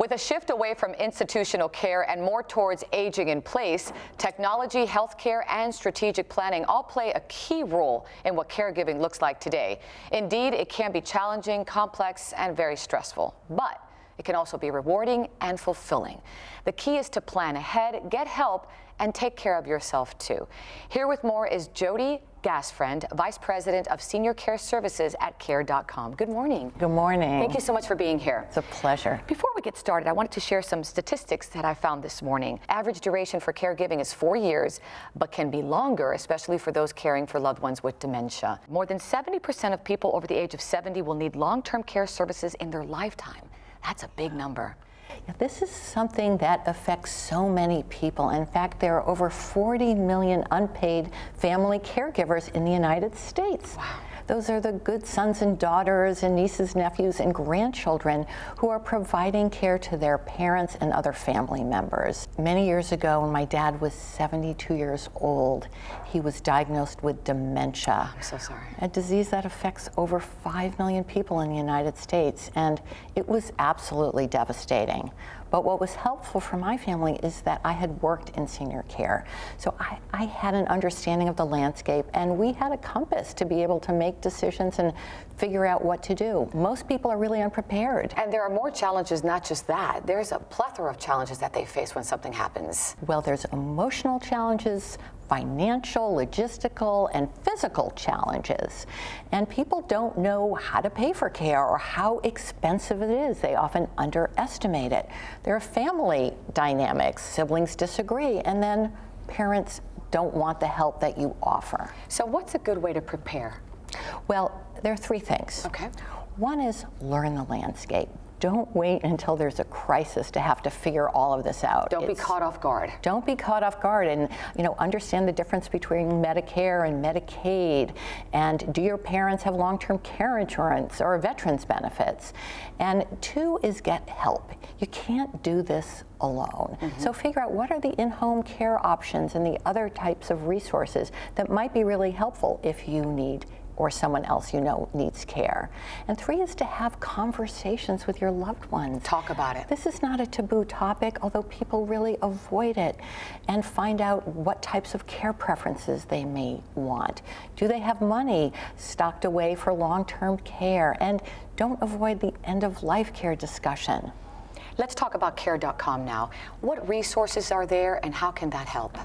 With a shift away from institutional care and more towards aging in place, technology, healthcare, and strategic planning all play a key role in what caregiving looks like today. Indeed, it can be challenging, complex, and very stressful, but it can also be rewarding and fulfilling. The key is to plan ahead, get help, and take care of yourself too. Here with more is Jody Gastfriend, Vice President of Senior Care Services at Care.com. Good morning. Good morning. Thank you so much for being here. It's a pleasure. Before we get started, I wanted to share some statistics that I found this morning. Average duration for caregiving is 4 years, but can be longer, especially for those caring for loved ones with dementia. More than 70% of people over the age of 70 will need long-term care services in their lifetime. That's a big number. Yeah, this is something that affects so many people. In fact, there are over 40 million unpaid family caregivers in the United States. Wow. Those are the good sons and daughters and nieces, nephews, and grandchildren who are providing care to their parents and other family members. Many years ago, when my dad was 72 years old, he was diagnosed with dementia. I'm so sorry. A disease that affects over 5 million people in the United States, and it was absolutely devastating. But what was helpful for my family is that I had worked in senior care. So I had an understanding of the landscape, and we had a compass to be able to make decisions and figure out what to do. Most people are really unprepared. And there are more challenges, not just that. There's a plethora of challenges that they face when something happens. Well, there's emotional challenges, financial, logistical, and physical challenges. And people don't know how to pay for care or how expensive it is. They often underestimate it. There are family dynamics. Siblings disagree, and then parents don't want the help that you offer. So what's a good way to prepare? Well, there are 3 things. Okay. One is learn the landscape. Don't wait until there's a crisis to have to figure all of this out. Don't be caught off guard. Don't be caught off guard, and understand the difference between Medicare and Medicaid, and do your parents have long-term care insurance or veterans benefits? And 2 is get help. You can't do this alone. So figure out what are the in-home care options and the other types of resources that might be really helpful if you need or someone else you know needs care. And 3 is to have conversations with your loved ones. Talk about it. This is not a taboo topic, although people really avoid it, and find out what types of care preferences they may want. Do they have money stocked away for long-term care? And don't avoid the end-of-life care discussion. Let's talk about Care.com now. What resources are there and how can that help?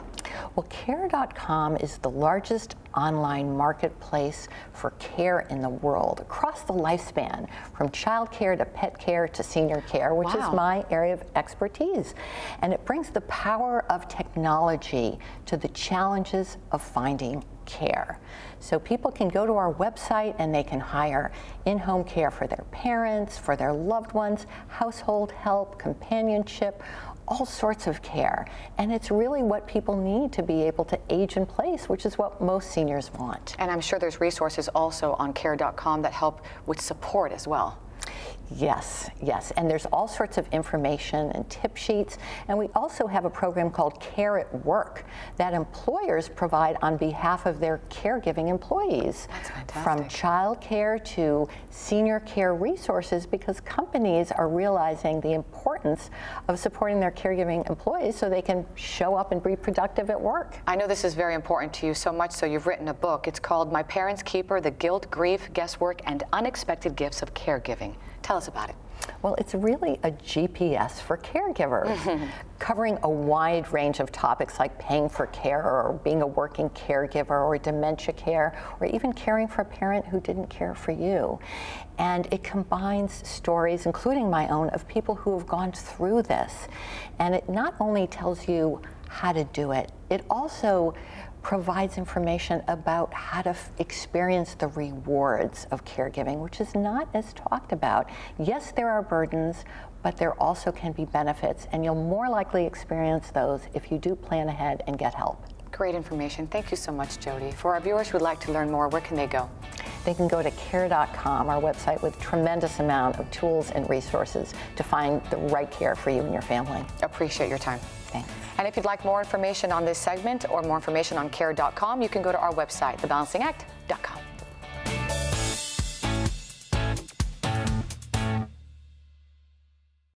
Well, Care.com is the largest online marketplace for care in the world across the lifespan, from child care to pet care to senior care, which is my area of expertise. And it brings the power of technology to the challenges of finding care. So people can go to our website and they can hire in-home care for their parents, for their loved ones, household help, companionship, all sorts of care. And it's really what people need to be able to age in place, which is what most seniors want. And I'm sure there's resources also on Care.com that help with support as well. Yes, yes, and there's all sorts of information and tip sheets, and we also have a program called Care at Work that employers provide on behalf of their caregiving employees. That's fantastic. From child care to senior care resources, because companies are realizing the importance of supporting their caregiving employees so they can show up and be productive at work. I know this is very important to you, so much so you've written a book. It's called My Parents' Keeper: The Guilt, Grief, Guesswork, and Unexpected Gifts of Caregiving. Tell us about it. Well, it's really a GPS for caregivers, covering a wide range of topics like paying for care or being a working caregiver or dementia care or even caring for a parent who didn't care for you. And it combines stories, including my own, of people who have gone through this. And it not only tells you how to do it, it also provides information about how to experience the rewards of caregiving, which is not as talked about. Yes, there are burdens, but there also can be benefits, and you'll more likely experience those if you do plan ahead and get help. Great information. Thank you so much, Jody. For our viewers who would like to learn more, where can they go? They can go to Care.com, our website with a tremendous amount of tools and resources to find the right care for you and your family. Appreciate your time. Thanks. And if you'd like more information on this segment or more information on Care.com, you can go to our website, thebalancingAct.com.